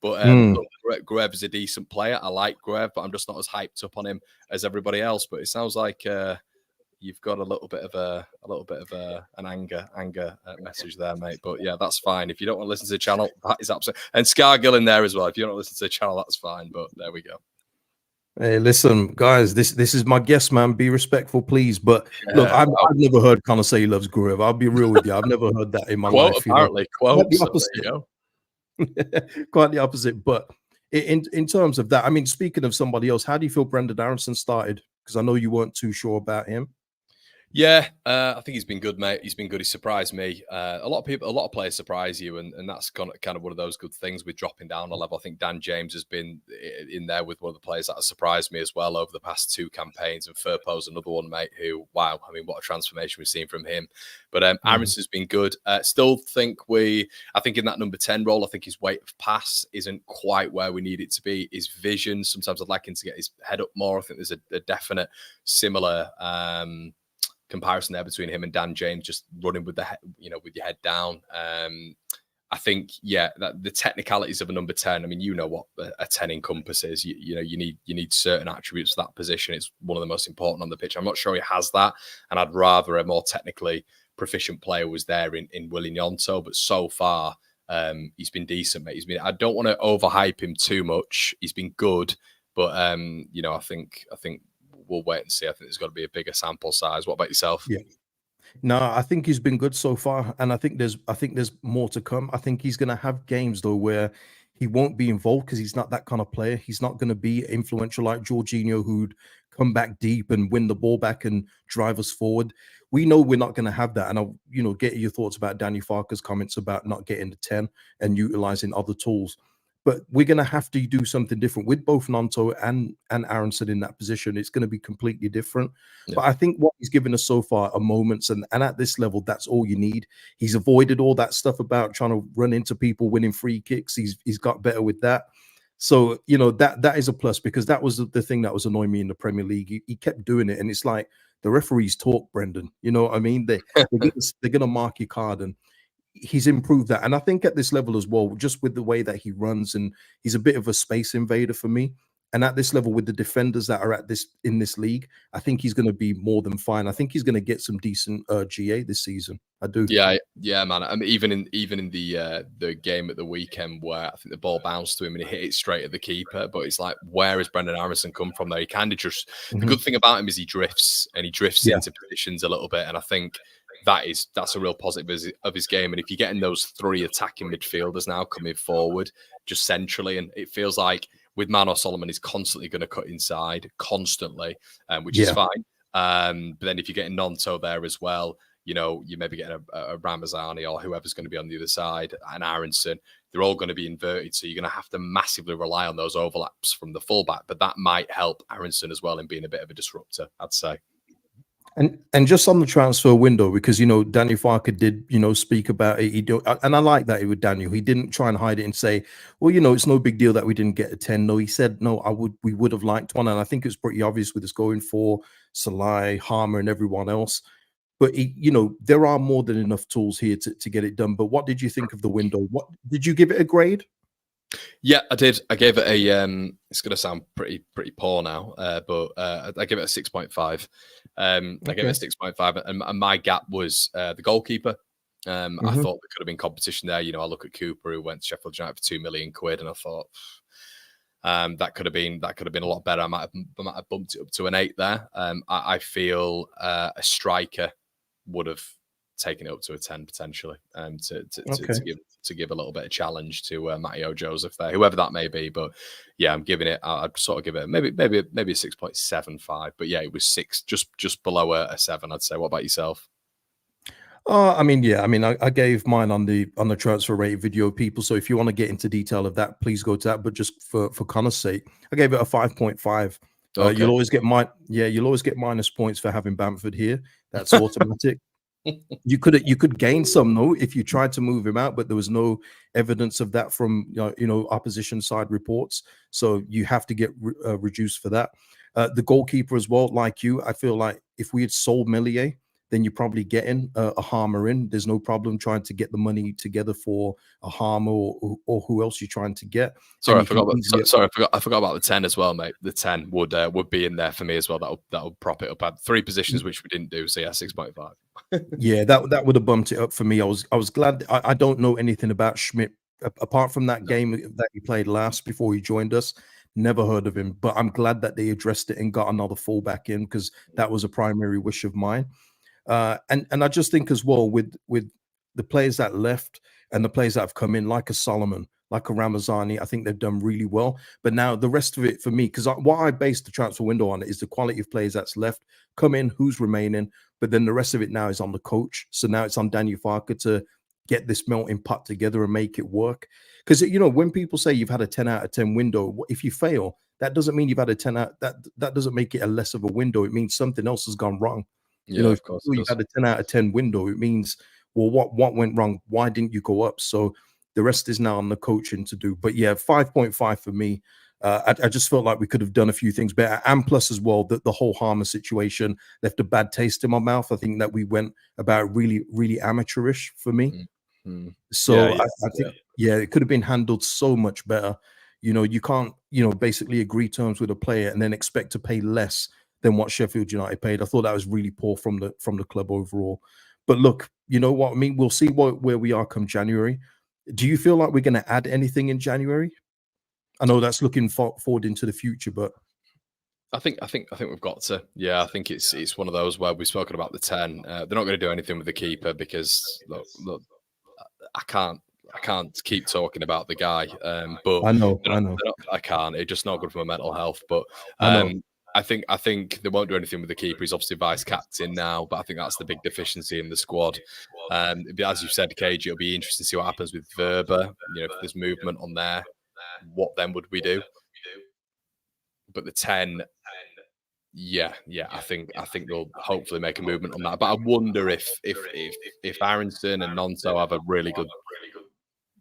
[SPEAKER 2] But look, Gruev is a decent player. I like Gruev, but I'm just not as hyped up on him as everybody else. But it sounds like you've got a little bit of an anger message there, mate. But yeah, that's fine. If you don't want to listen to the channel, that is absolutely, and Scargill in there as well. If you don't want to listen to the channel, that's fine. But there we go.
[SPEAKER 1] Hey, listen, guys, this is my guest, man. Be respectful, please. But look, I've never heard Connor say he loves Gruev. I'll be real with you. I've never heard that in my life.
[SPEAKER 2] Apparently,
[SPEAKER 1] quite the opposite. Quite the opposite. But in terms of that, I mean, speaking of somebody else, how do you feel Brendan Aronson started? Because I know you weren't too sure about him.
[SPEAKER 2] Yeah, I think he's been good, mate. He's been good. He surprised me. A lot of players surprise you, and that's kind of one of those good things with dropping down a level. I think Dan James has been in there with one of the players that has surprised me as well over the past 2 campaigns. And Firpo's another one, mate, who, wow, I mean, what a transformation we've seen from him. But Aronson's been good. Still think I think in that number 10 role, I think his weight of pass isn't quite where we need it to be. His vision, sometimes I'd like him to get his head up more. I think there's a definite similar comparison there between him and Dan James, just running with the with your head down. I think, yeah, that the technicalities of a number 10. I mean, you know what a 10 encompasses. You need certain attributes for that position. It's one of the most important on the pitch. I'm not sure he has that, and I'd rather a more technically proficient player was there in Willy Gnonto. But so far, he's been decent, mate. I don't want to overhype him too much. He's been good, but I think we'll wait and see. I think there's got to be a bigger sample size. What about yourself?
[SPEAKER 1] Yeah. No, I think he's been good so far, and I think there's more to come. I think he's going to have games though where he won't be involved because he's not that kind of player. He's not going to be influential like Jorginho, who'd come back deep and win the ball back and drive us forward. We know we're not going to have that, and I'll get your thoughts about Danny Farker's comments about not getting the 10 and utilizing other tools. But we're going to have to do something different with both Gnonto and Aronson in that position. It's going to be completely different. Yeah. But I think what he's given us so far are moments, and at this level, that's all you need. He's avoided all that stuff about trying to run into people, winning free kicks. He's got better with that. So, that is a plus, because that was the thing that was annoying me in the Premier League. He kept doing it, and it's like the referees talk, Brendan. You know what I mean? They're going to mark your card, and he's improved that. And I think at this level as well, just with the way that he runs, and he's a bit of a space invader for me. And at this level, with the defenders that are in this league, I think he's going to be more than fine. I think he's going to get some decent GA this season. I do.
[SPEAKER 2] Yeah, man. I mean, even in the game at the weekend where I think the ball bounced to him and he hit it straight at the keeper, but it's like, where has Brendan Aronson come from there? He kind of just the good thing about him is he drifts into positions a little bit, and I think that's a real positive of his game. And if you're getting those three attacking midfielders now coming forward just centrally, and it feels like with Mano Solomon, he's constantly going to cut inside constantly, which is fine. But then if you're getting Gnonto there as well, you maybe get a Ramazani or whoever's going to be on the other side, and Aronson, they're all going to be inverted. So you're going to have to massively rely on those overlaps from the fullback. But that might help Aronson as well in being a bit of a disruptor, I'd say.
[SPEAKER 1] And just on the transfer window, because Daniel Farker did speak about it. And I like that with Daniel. He didn't try and hide it and say, well, it's no big deal that we didn't get a 10. No, he said, no, we would have liked one. And I think it's pretty obvious with us going for Salai, Harmer, and everyone else. But there are more than enough tools here to get it done. But what did you think of the window? What did you give it a grade?
[SPEAKER 2] Yeah, I did. I gave it a it's going to sound pretty poor now, but I gave it a 6.5. I gave it a 6.5, and my gap was the goalkeeper. I thought there could have been competition there. I look at Cooper, who went to Sheffield United for £2 million, and I thought that could have been a lot better. I might have bumped it up to an 8 there. I feel a striker would have taken it up to a 10 potentially, to give a little bit of challenge to Matteo Joseph there, whoever that may be. But yeah, I'm giving it. I'd sort of give it maybe a 6.75. But yeah, it was 6, just below a 7, I'd say. What about yourself?
[SPEAKER 1] I gave mine on the transfer rate video, people. So if you want to get into detail of that, please go to that. But just for Connor's sake, I gave it a 5.5. Okay. You'll always get minus points for having Bamford here. That's automatic. You could gain some though if you tried to move him out, but there was no evidence of that from opposition side reports. So you have to get reduced for that. The goalkeeper as well, like you, I feel like if we had sold Meslier, then you're probably getting a Harmer in. There's no problem trying to get the money together for a Harmer or who else you're trying to get.
[SPEAKER 2] Sorry, I forgot about the 10 as well, mate. The 10 would be in there for me as well. That'll prop it up. I had 3 positions which we didn't do. So yeah, 6.5.
[SPEAKER 1] Yeah, that would have bumped it up for me. I was glad. I don't know anything about Schmidt apart from that game that he played last before he joined us. Never heard of him, but I'm glad that they addressed it and got another fullback in, because that was a primary wish of mine. And I just think as well with the players that left and the players that have come in, like a Solomon, like a Ramazani, I think they've done really well. But now the rest of it for me, because what I base the transfer window on is the quality of players that's left, come in, who's remaining. But then the rest of it now is on the coach. So now it's on Daniel Farker to get this melting pot together and make it work. Because, when people say you've had a 10 out of 10 window, if you fail, that doesn't mean you've had a 10 out. That doesn't make it a less of a window. It means something else has gone wrong.
[SPEAKER 2] Yeah, of course.
[SPEAKER 1] If you had a 10 out of 10 window, it means, well, what went wrong? Why didn't you go up? So the rest is now on the coaching to do. But yeah, 5.5 for me. I just felt like we could have done a few things better. And plus as well, that the whole Harmer situation left a bad taste in my mouth. I think that we went about really, really amateurish for me.
[SPEAKER 2] Mm-hmm.
[SPEAKER 1] So I think, yeah, it could have been handled so much better. You know, you can't, basically agree terms with a player and then expect to pay less than what Sheffield United paid. I thought that was really poor from the club overall. But look, you know what I mean? We'll see where we are come January. Do you feel like we're going to add anything in January? I know that's looking forward into the future, but
[SPEAKER 2] I think we've got to. Yeah, I think it's one of those where we've spoken about the 10. They're not going to do anything with the keeper because look, I can't keep talking about the guy. But
[SPEAKER 1] I know.
[SPEAKER 2] I can't. It's just not good for my mental health. But
[SPEAKER 1] I know.
[SPEAKER 2] I think they won't do anything with the keeper. He's obviously vice captain now, but I think that's the big deficiency in the squad. As you said, KG, it'll be interesting to see what happens with Verba. You know, if there's movement on there, what then would we do? But the 10, yeah, I think they'll hopefully make a movement on that. But I wonder if Aronson and Nonto have a really good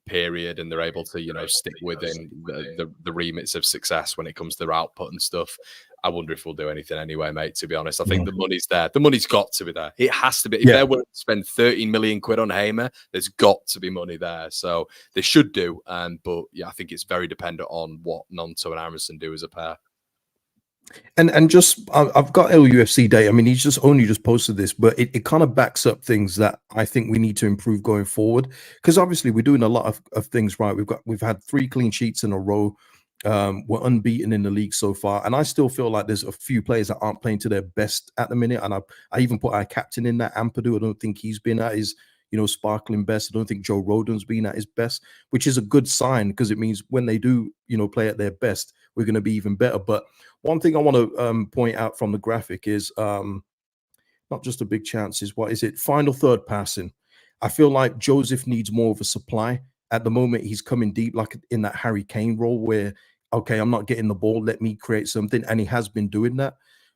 [SPEAKER 2] period and they're able to stick within the remits of success when it comes to their output and stuff. I wonder if we'll do anything anyway, mate. To be honest, I think the money's there. The money's got to be there. It has to be. If they're willing to spend 13 million quid on Hamer, there's got to be money there. So they should do. But yeah, I think it's very dependent on what Nonto and Aronson do as a pair.
[SPEAKER 1] And just I've got LUFC Day. I mean, he's only just posted this, but it kind of backs up things that I think we need to improve going forward. Because obviously we're doing a lot of things right. We've had 3 clean sheets in a row. We're unbeaten in the league so far, and I still feel like there's a few players that aren't playing to their best at the minute. And I even put our captain in that, Ampadu. I don't think he's been at his sparkling best. I don't think Joe Rodon's been at his best, which is a good sign because it means when they do play at their best, we're going to be even better. But one thing I want to point out from the graphic is not just a big chance, is what is it? Final third passing. I feel like Joseph needs more of a supply. At the moment, he's coming deep, like in that Harry Kane role where, okay, I'm not getting the ball, let me create something. And he has been doing that.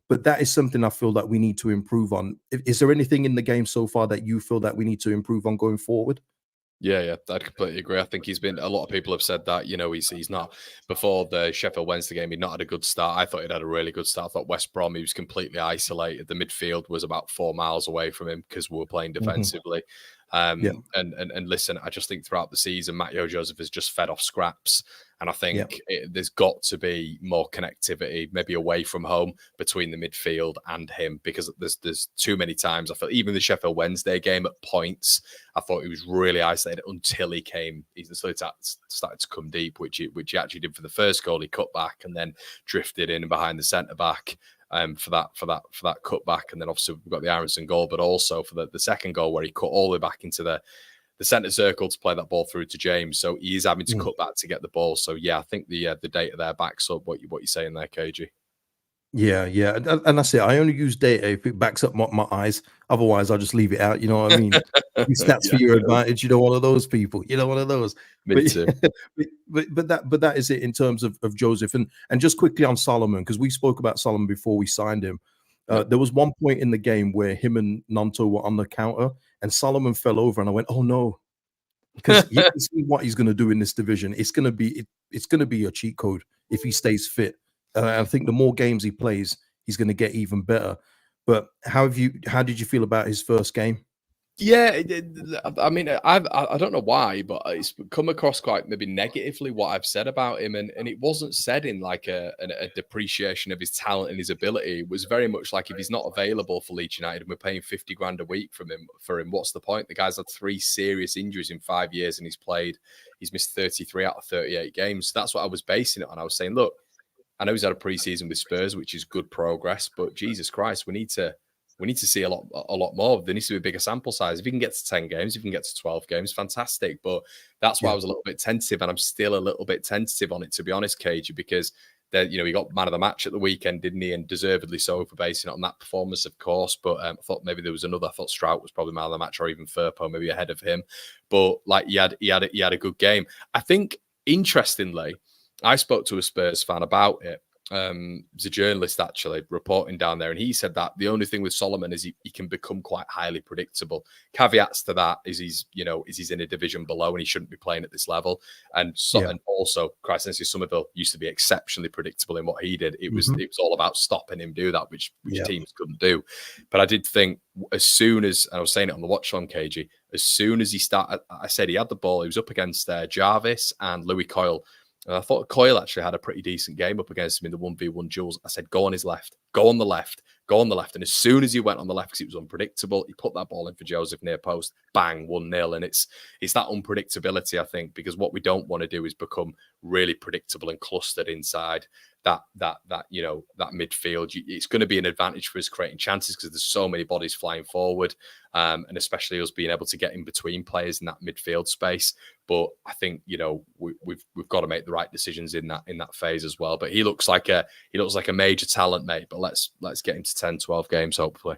[SPEAKER 1] But that is something I feel that we need to improve on. Is there anything in the game so far that you feel that we need to improve on going forward?
[SPEAKER 2] Yeah, I'd completely agree. I think a lot of people have said that, he's not, before the Sheffield Wednesday game, he'd not had a good start. I thought he'd had a really good start. I thought West Brom, he was completely isolated. The midfield was about 4 miles away from him because we were playing defensively. And listen, I just think throughout the season, Matteo Joseph has just fed off scraps. And I think there's got to be more connectivity, maybe away from home, between the midfield and him, because there's too many times I feel, even the Sheffield Wednesday game at points, I thought he was really isolated until he started to come deep, which he actually did for the first goal. He cut back and then drifted in behind the centre back. For that cutback, and then obviously we've got the Aronson goal, but also for the second goal where he cut all the way back into the centre circle to play that ball through to James. So he is having to cut back to get the ball. So yeah, I think the data there backs up what you're saying there, KG.
[SPEAKER 1] Yeah, and that's it. I only use data if it backs up my eyes. Otherwise, I'll just leave it out. You know what I mean? Stats for your advantage. One of those people. One of those.
[SPEAKER 2] Me too.
[SPEAKER 1] but that is it in terms of Joseph. And just quickly on Solomon, because we spoke about Solomon before we signed him. There was one point in the game where him and Nonto were on the counter, and Solomon fell over, and I went, "Oh no!" Because you can see what he's going to do in this division. It's going to be a cheat code if he stays fit. I think the more games he plays, he's going to get even better. But how did you feel about his first game?
[SPEAKER 2] Yeah, I mean, I don't know why, but it's come across quite maybe negatively what I've said about him, and it wasn't said in like a depreciation of his talent and his ability. It was very much like, if he's not available for Leeds United and we're paying 50 grand a week for him, what's the point? The guy's had 3 serious injuries in 5 years, and he's missed 33 out of 38 games. So that's what I was basing it on. I was saying, look, I know he's had a preseason with Spurs, which is good progress, but Jesus Christ, we need to see a lot more. There needs to be a bigger sample size. If you can get to 10 games, if you can get to 12 games, fantastic. But that's why I was a little bit tentative, and I'm still a little bit tentative on it, to be honest, KG, because he got man of the match at the weekend, didn't he? And deservedly so for basing it on that performance, of course. But I thought maybe there was another. I thought Strout was probably man of the match, or even Firpo maybe ahead of him. But like he had a good game. I think, interestingly, I spoke to a Spurs fan about it, there's a journalist actually reporting down there, and he said that the only thing with Solomon is he can become quite highly predictable. Caveats to that is he's in a division below and he shouldn't be playing at this level. And and also, Christensen Somerville used to be exceptionally predictable in what he did. It was all about stopping him do that, which teams couldn't do. But I did think as soon as, and I was saying it on the watch on KG, as soon as he started, I said he had the ball, he was up against Jarvis and Louis Coyle. And I thought Coyle actually had a pretty decent game up against him in the 1v1 duels. I said, go on his left, go on the left, go on the left. And as soon as he went on the left, because it was unpredictable, he put that ball in for Joseph near post, bang, 1-0. And it's that unpredictability, I think, because what we don't want to do is become really predictable and clustered inside that midfield. It's going to be an advantage for us creating chances because there's so many bodies flying forward, and especially us being able to get in between players in that midfield space. But I think we've got to make the right decisions in that phase as well. But he looks like a major talent, mate. But let's get him to 10, 12 games hopefully.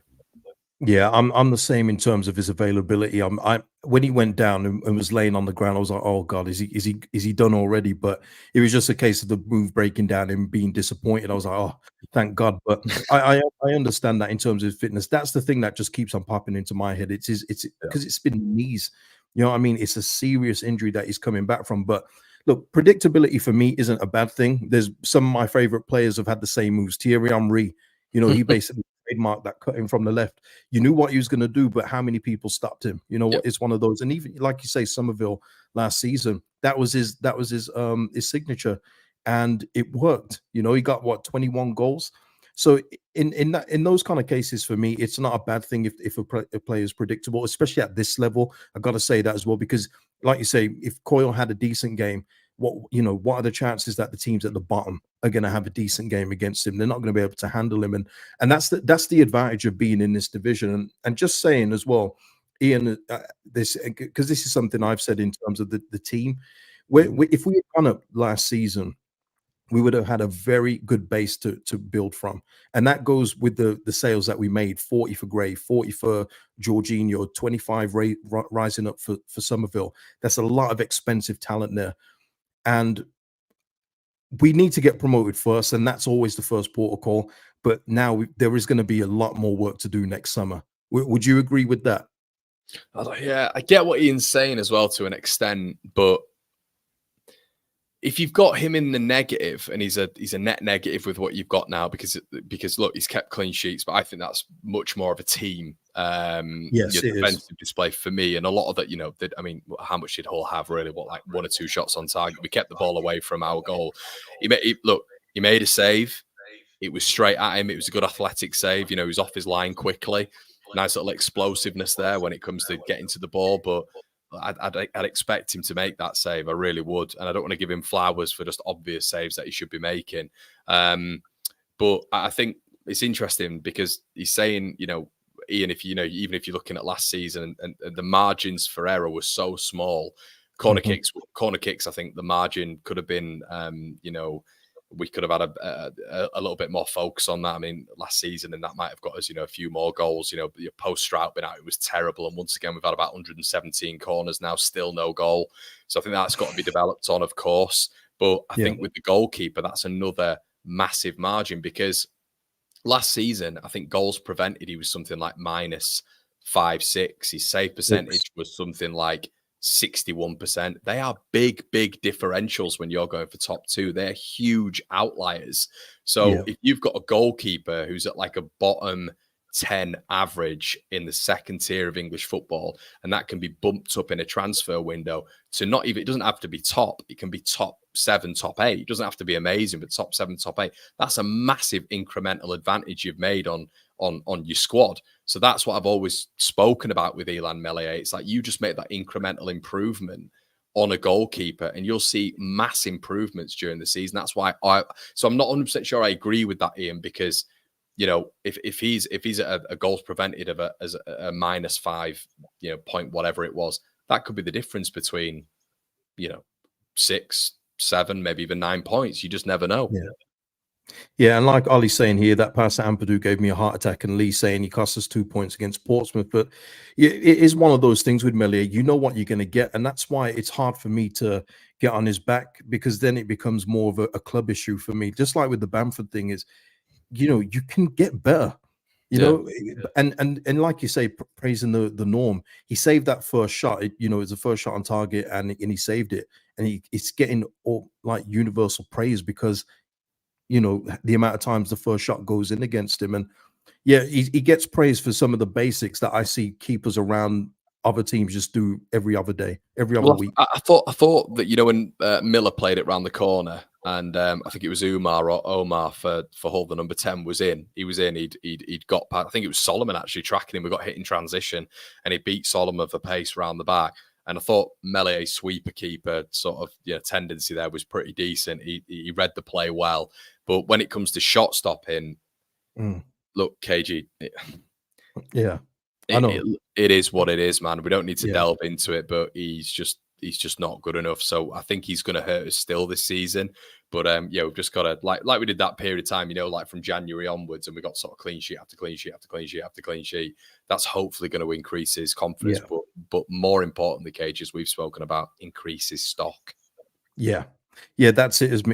[SPEAKER 1] Yeah, I'm the same in terms of his availability. When he went down and was laying on the ground, I was like, oh God, is he done already? But it was just a case of the move breaking down and being disappointed. I was like, oh, thank God. But I understand that in terms of fitness. That's the thing that just keeps on popping into my head. It's because it's been knees. You know what I mean? It's a serious injury that he's coming back from. But look, predictability for me isn't a bad thing. There's some of my favorite players have had the same moves. Thierry Henry, he basically trademarked that cutting from the left. You knew what he was going to do, but how many people stopped him? It's one of those. And even like you say, Somerville last season, that was his signature, and it worked. He got 21 goals. So in those kind of cases, for me, it's not a bad thing if a player is predictable, especially at this level. I got to say that as well, because like you say, if Coyle had a decent game, what are the chances that the teams at the bottom are going to have a decent game against him? They're not going to be able to handle him, and that's the advantage of being in this division. And just saying as well, Ian, this because this is something I've said in terms of the team. If we had gone up last season, we would have had a very good base to build from. And that goes with the sales that we made: 40 for Gray, 40 for Jorginho, 25 rising up for Somerville. That's a lot of expensive talent there. And we need to get promoted first, and that's always the first protocol. But now there is going to be a lot more work to do next summer. Would you agree with that?
[SPEAKER 2] Yeah, I get what Ian's saying as well to an extent, but if you've got him in the negative, and he's a net negative with what you've got now, because look, he's kept clean sheets, but I think that's much more of a team
[SPEAKER 1] yes,
[SPEAKER 2] defensive display for me. And a lot of that, how much did Hull have really? Like 1 or 2 shots on target? We kept the ball away from our goal. He made a save. It was straight at him. It was a good athletic save. He was off his line quickly. Nice little explosiveness there when it comes to getting to the ball, but I'd expect him to make that save. I really would. And I don't want to give him flowers for just obvious saves that he should be making. But I think it's interesting because he's saying, Ian, even if you're looking at last season and the margins for error were so small, corner kicks, I think the margin could have been, we could have had a little bit more focus on that. I mean, last season, and that might have got us, a few more goals. Your post Strout been out, it was terrible. And once again, we've had about 117 corners now, still no goal. So I think that's got to be developed on, of course. But I think with the goalkeeper, that's another massive margin, because last season, I think goals prevented, he was something like -5-6. His save percentage was something like 61%. They are big differentials when you're going for top 2. They're huge outliers. So if you've got a goalkeeper who's at like a bottom 10 average in the second tier of English football, and that can be bumped up in a transfer window to not even, it doesn't have to be top, it can be top 7, top 8. It doesn't have to be amazing, but top 7, top 8. That's a massive incremental advantage you've made on your squad. So that's what I've always spoken about with Illan Meslier. It's like you just make that incremental improvement on a goalkeeper and you'll see mass improvements during the season. That's why so I'm not 100% sure I agree with that, Ian, because if he's at a goals prevented of as a -5, point whatever it was, that could be the difference between 6, 7, maybe even 9 points. You just never know.
[SPEAKER 1] Yeah, and like Ollie's saying here, that pass to Ampadu gave me a heart attack, and Lee saying he cost us 2 points against Portsmouth. But it is one of those things with Meslier. You know what you're going to get, and that's why it's hard for me to get on his back, because then it becomes more of a club issue for me. Just like with the Bamford thing is, you can get better. And like you say, praising the norm. He saved that first shot. It's the first shot on target, and he saved it, and it's getting all like universal praise because the amount of times the first shot goes in against him. And yeah, he gets praise for some of the basics that I see keepers around other teams just do every other day, every other week.
[SPEAKER 2] I thought that when Miller played it round the corner, and I think it was Umar or Omar for Hull, the number 10 was in. He was in. He'd got past, I think it was Solomon actually tracking him. We got hit in transition, and he beat Solomon for pace round the back. And I thought Mellier's sweeper keeper sort of tendency there was pretty decent. He read the play well, but when it comes to shot stopping, look, KG,
[SPEAKER 1] yeah, I know
[SPEAKER 2] it is what it is, man. We don't need to delve into it, but he's just not good enough. So I think he's going to hurt us still this season. But we've just got to like we did that period of time, like from January onwards, and we got sort of clean sheet after clean sheet after clean sheet after clean sheet. That's hopefully going to increase his confidence, but more importantly, Cage, as we've spoken about, increase his stock.
[SPEAKER 1] Yeah, that's it.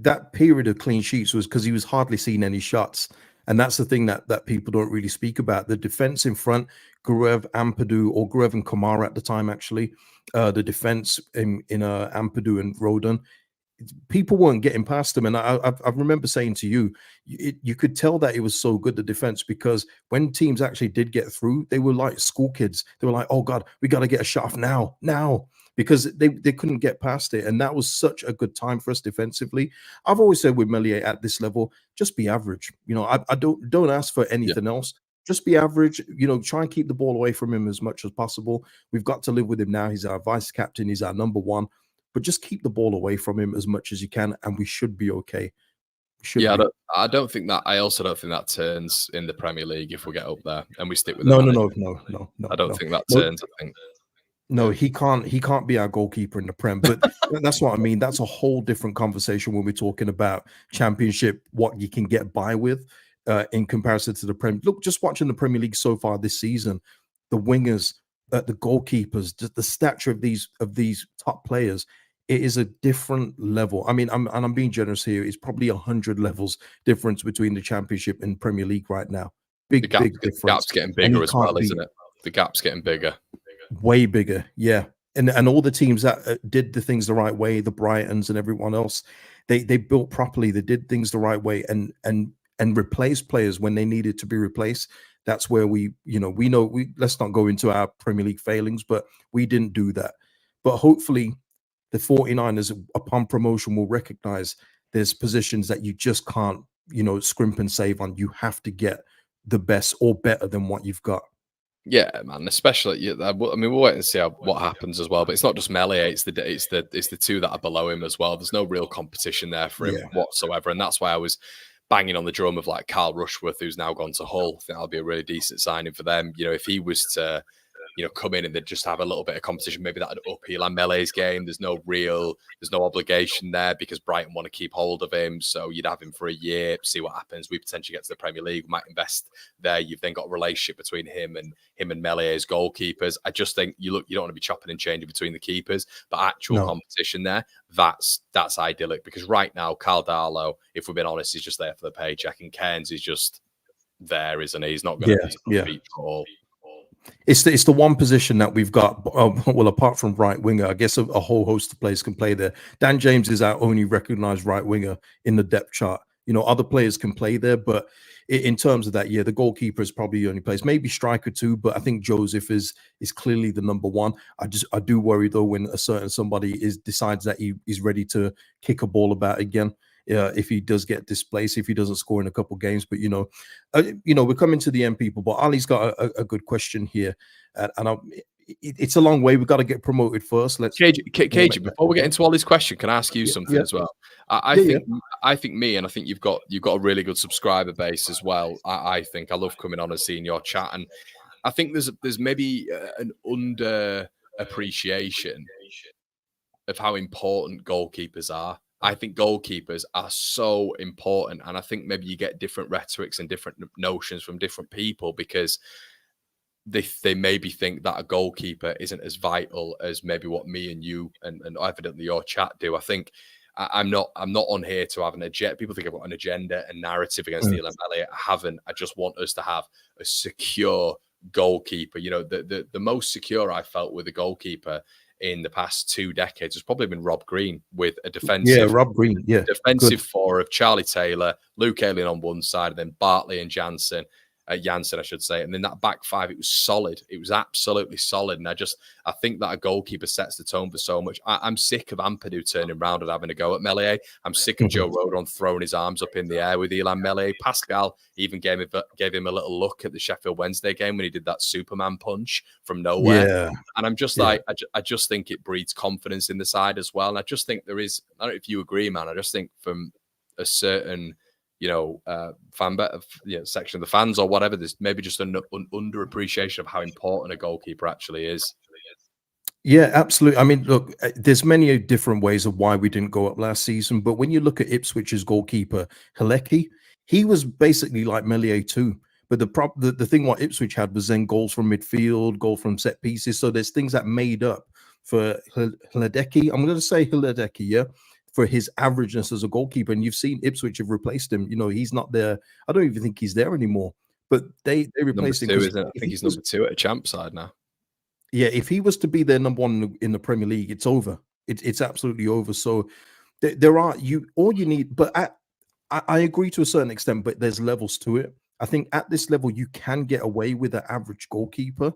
[SPEAKER 1] That period of clean sheets was because he was hardly seeing any shots, and that's the thing that people don't really speak about. The defense in front, Gurev, Ampadu, or Gurev and Kamara at the time, actually, the defense in Ampadu and Rodon. People weren't getting past them, and I remember saying to you, you could tell that it was so good, the defense, because when teams actually did get through, they were like school kids. They were like, "Oh God, we got to get a shot off now," because they couldn't get past it, and that was such a good time for us defensively. I've always said with Meslier at this level, just be average. I don't ask for anything else. Just be average. Try and keep the ball away from him as much as possible. We've got to live with him now. He's our vice captain. He's our number one. But just keep the ball away from him as much as you can, and we should be okay.
[SPEAKER 2] I don't think that. I also don't think that turns in the Premier League if we get up there and we stick with
[SPEAKER 1] no.
[SPEAKER 2] I don't think that turns. I think
[SPEAKER 1] he can't be our goalkeeper in the Prem. But that's what I mean. That's a whole different conversation when we're talking about Championship, what you can get by with in comparison to the Prem. Look, just watching the Premier League so far this season, the wingers, the goalkeepers, the stature of these top players. It is a different level. I mean, I'm being generous here. It's probably 100 levels difference between the Championship and Premier League right now. Big difference.
[SPEAKER 2] The gap's getting bigger as well, isn't it? The gap's getting bigger.
[SPEAKER 1] Way bigger, yeah. And all the teams that did the things the right way, the Brightons and everyone else, they built properly. They did things the right way and replaced players when they needed to be replaced. That's where we let's not go into our Premier League failings, but we didn't do that. But hopefully the 49ers upon promotion will recognize there's positions that you just can't, scrimp and save on. You have to get the best or better than what you've got.
[SPEAKER 2] Yeah, man. Especially, I mean, we'll wait and see what happens as well. But it's not just Meslier; it's the two that are below him as well. There's no real competition there for him whatsoever, and that's why I was banging on the drum of like Carl Rushworth, who's now gone to Hull. I think that'll be a really decent signing for them. If he was to come in and they'd just have a little bit of competition, maybe that'd up Elan Mele's game. There's no obligation there because Brighton want to keep hold of him. So you'd have him for a year, see what happens. We potentially get to the Premier League, we might invest there. You've then got a relationship between him and Mele as goalkeepers. I just think you don't want to be chopping and changing between the keepers, but actual competition there, that's idyllic, because right now, Carl Darlow, if we've been honest, is just there for the paycheck, and Cairns is just there, isn't he? He's not going to feature at all.
[SPEAKER 1] It's the one position that we've got. Well, apart from right winger, I guess a whole host of players can play there. Dan James is our only recognized right winger in the depth chart. Other players can play there, but in terms of that, the goalkeeper is probably the only place. Maybe striker too, but I think Joseph is clearly the number one. I do worry though when a certain somebody decides that he's ready to kick a ball about again. If he does get displaced, if he doesn't score in a couple games. But we're coming to the end, people. But Ali's got a good question here, and it's a long way. We've got to get promoted first. Let's
[SPEAKER 2] KG, before we get into Ollie's question, can I ask you something as well? I think you've got a really good subscriber base as well. I think I love coming on and seeing your chat, and I think there's maybe an under appreciation of how important goalkeepers are. I think goalkeepers are so important. And I think maybe you get different rhetorics and different notions from different people because they maybe think that a goalkeeper isn't as vital as maybe what me and you and evidently your chat do. I think I'm not on here to have an agenda. People think I've got an agenda and narrative against the LMLA. I haven't. I just want us to have a secure goalkeeper. You know, the most secure I felt with a goalkeeper in the past 2 decades has probably been Rob Green with a defensive,
[SPEAKER 1] Rob Green,
[SPEAKER 2] defensive four of Charlie Taylor, Luke Ayling on one side, and then Bartley and Jansen, I should say. And then that back five, it was solid. It was absolutely solid. And I think that a goalkeeper sets the tone for so much. I'm sick of Ampadu turning around and having a go at Meslier. I'm sick of Joe Rodon throwing his arms up in the air with Illan Meslier. Pascal even gave him a little look at the Sheffield Wednesday game when he did that Superman punch from nowhere.
[SPEAKER 1] Yeah.
[SPEAKER 2] And I'm just like, I just think it breeds confidence in the side as well. And I just think there is, I don't know if you agree, man. I just think from a certain section of the fans or whatever, there's maybe just an underappreciation of how important a goalkeeper actually is.
[SPEAKER 1] Yeah, absolutely. I mean, look, there's many different ways of why we didn't go up last season, but when you look at Ipswich's goalkeeper, Halecki, he was basically like Meslier too. But the thing what Ipswich had was then goals from midfield, goal from set pieces. So there's things that made up for Hladecki. I'm going to say Hladecki, yeah, for his averageness as a goalkeeper. And you've seen Ipswich have replaced him. You know, he's not there. I don't even think he's there anymore. But they replaced
[SPEAKER 2] him.
[SPEAKER 1] Isn't
[SPEAKER 2] it? I think he's number 2 at a champ side now.
[SPEAKER 1] Yeah, if he was to be their number 1 in the Premier League, it's over. It's absolutely over. So there are all you need. But I agree to a certain extent, but there's levels to it. I think at this level you can get away with an average goalkeeper,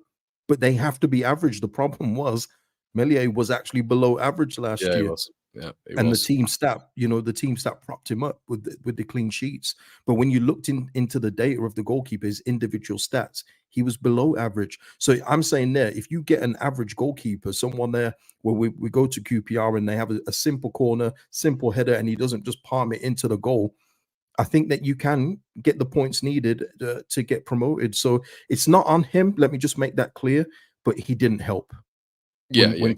[SPEAKER 1] but they have to be average. The problem was Meslier was actually below average last year.
[SPEAKER 2] He was. Yeah,
[SPEAKER 1] and the team stat propped him up with the clean sheets. But when you looked into the data of the goalkeeper's individual stats, he was below average. So I'm saying there, if you get an average goalkeeper, someone there where we go to QPR and they have a simple corner, simple header, and he doesn't just palm it into the goal, I think that you can get the points needed to get promoted. So it's not on him. Let me just make that clear. But he didn't help.
[SPEAKER 2] Exactly.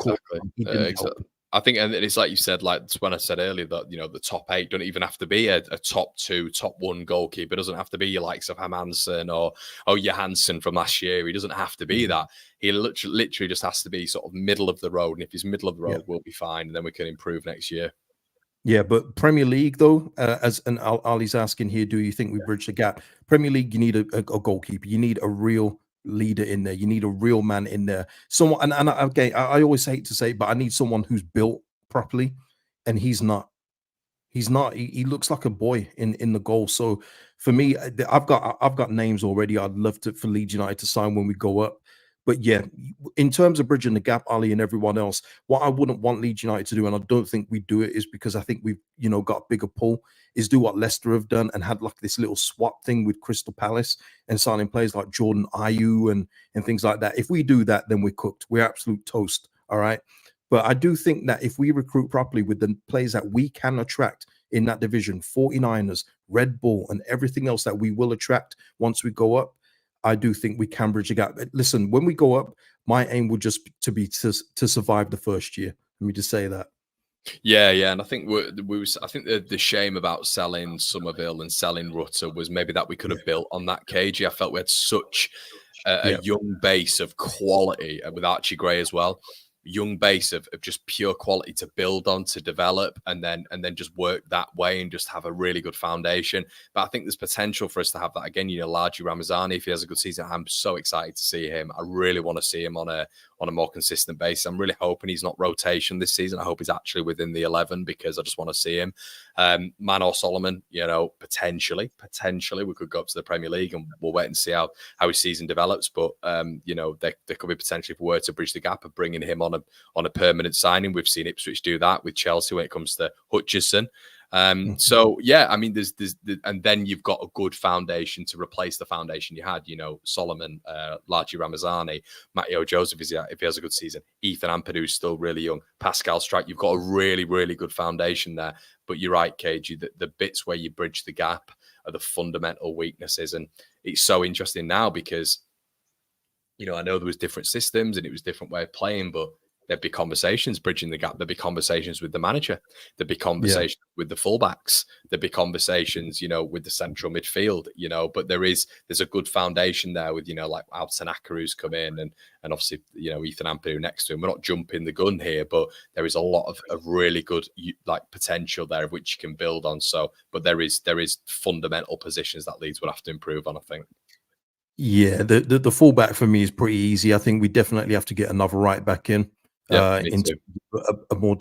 [SPEAKER 1] He didn't help.
[SPEAKER 2] I think, and it's like you said, like when I said earlier that, you know, the top 8 don't even have to be a top 2, top 1 goalkeeper. It doesn't have to be your likes of Hermansen or Johansson from last year. He doesn't have to be that. He literally just has to be sort of middle of the road. And if he's middle of the road, we'll be fine. And then we can improve next year.
[SPEAKER 1] Yeah, but Premier League, though, and Ali's asking here, do you think we bridge the gap? Premier League, you need a goalkeeper. You need a real leader in there. You need a real man in there. Someone, and okay, I always hate to say it, but I need someone who's built properly, and he's not. He's not. He looks like a boy in the goal. So for me, I've got names already. I'd love for Leeds United to sign when we go up. But yeah, in terms of bridging the gap, Ali and everyone else, what I wouldn't want Leeds United to do, and I don't think we do it, is because I think we've got a bigger pull, is do what Leicester have done and had like this little swap thing with Crystal Palace and signing players like Jordan Ayew and things like that. If we do that, then we're cooked. We're absolute toast. All right. But I do think that if we recruit properly with the players that we can attract in that division, 49ers, Red Bull, and everything else that we will attract once we go up, I do think we can bridge the gap. Listen, when we go up, my aim would just to survive the first year. Let me just say that.
[SPEAKER 2] Yeah, and I think I think the shame about selling Somerville and selling Rutter was maybe that we could have built on that KG. I felt we had such a young base of quality with Archie Gray as well. Young base of just pure quality to build on, to develop, and then just work that way and just have a really good foundation. But I think there's potential for us to have that again. Largely Ramazani, if he has a good season, I'm so excited to see him. I really want to see him on a more consistent basis. I'm really hoping he's not rotation this season. I hope he's actually within the 11 because I just want to see him. Manor Solomon, potentially we could go up to the Premier League, and we'll wait and see how his season develops. But there could be potentially, if we were to bridge the gap, of bringing him on a permanent signing. We've seen Ipswich do that with Chelsea when it comes to Hutchison. So yeah, I mean, there's and then you've got a good foundation to replace the foundation you had. Solomon, Largi Ramazani, Matteo Joseph if he has a good season. Ethan Ampadu's still really young. Pascal Strike, you've got a really, really good foundation there. But you're right, KG, the bits where you bridge the gap are the fundamental weaknesses, and it's so interesting now because I know there was different systems and it was different way of playing, but there'd be conversations bridging the gap. There'd be conversations with the manager. There'd be conversations with the fullbacks. There'd be conversations, you know, with the central midfield, you know, but there's a good foundation there with, you know, like Al Tanaka who's come in and obviously, you know, Ethan Ampadu next to him. We're not jumping the gun here, but there is a lot of really good like potential there of which you can build on. So, but there is fundamental positions that Leeds would have to improve on, I think.
[SPEAKER 1] Yeah, the fullback for me is pretty easy. I think we definitely have to get another right back in.
[SPEAKER 2] Yeah, me
[SPEAKER 1] Into
[SPEAKER 2] too.
[SPEAKER 1] a more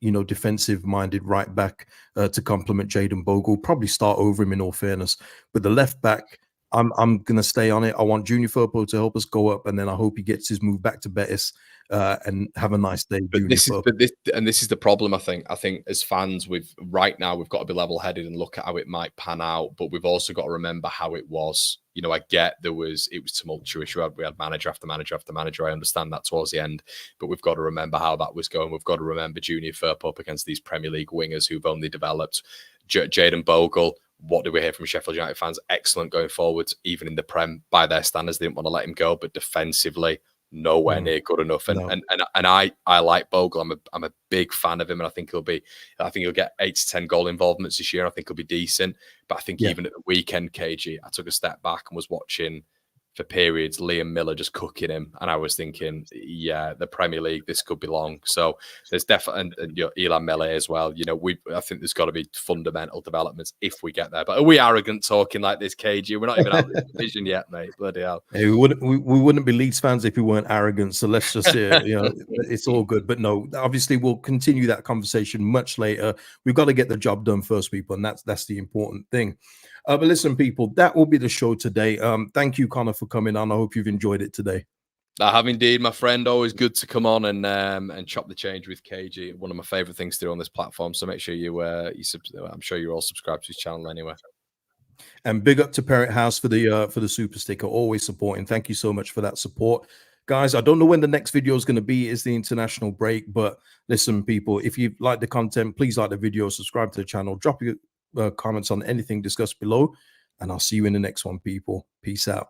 [SPEAKER 1] you know, defensive-minded right back to complement Jaden Bogle. Probably start over him in all fairness. But the left back, I'm gonna stay on it. I want Junior Firpo to help us go up, and then I hope he gets his move back to Betis and have a nice day,
[SPEAKER 2] But
[SPEAKER 1] Junior Firpo.
[SPEAKER 2] this is the problem. I think as fans, we've got to be level-headed and look at how it might pan out, but we've also got to remember how it was. You know, I get it was tumultuous. We had manager after manager after manager. I understand that towards the end, but we've got to remember how that was going. We've got to remember Junior Firpo up against these Premier League wingers who've only developed. Jaden Bogle, what do we hear from Sheffield United fans? Excellent going forwards, even in the Prem. By their standards, they didn't want to let him go, but defensively, nowhere near good enough. And I like Bogle. I'm a big fan of him, and I think he'll get 8 to 10 goal involvements this year. I think he'll be decent. But I think even at the weekend, KG, I took a step back and was watching for periods Liam Miller just cooking him, and I was thinking, yeah, the Premier League, this could be long. So there's definitely and you know, Elan Mele as well. You know, I think there's got to be fundamental developments if we get there. But are we arrogant talking like this, KG? We're not even out of the division yet, mate. Bloody hell.
[SPEAKER 1] Hey, we wouldn't be Leeds fans if we weren't arrogant. So let's just you know, it's all good. But no, obviously we'll continue that conversation much later. We've got to get the job done first, people, and that's the important thing. But listen, people, that will be the show today. Thank you, Connor, for coming on. I hope you've enjoyed it today.
[SPEAKER 2] I have indeed, my friend. Always good to come on and chop the change with KG. One of my favorite things to do on this platform. So make sure I'm sure you're all subscribed to his channel anyway.
[SPEAKER 1] And big up to Parrot House for the super sticker, always supporting. Thank you so much for that support. Guys, I don't know when the next video is going to be. It's the international break. But listen, people, if you like the content, please like the video, subscribe to the channel, drop your comments on anything discussed below. And I'll see you in the next one, people. Peace out.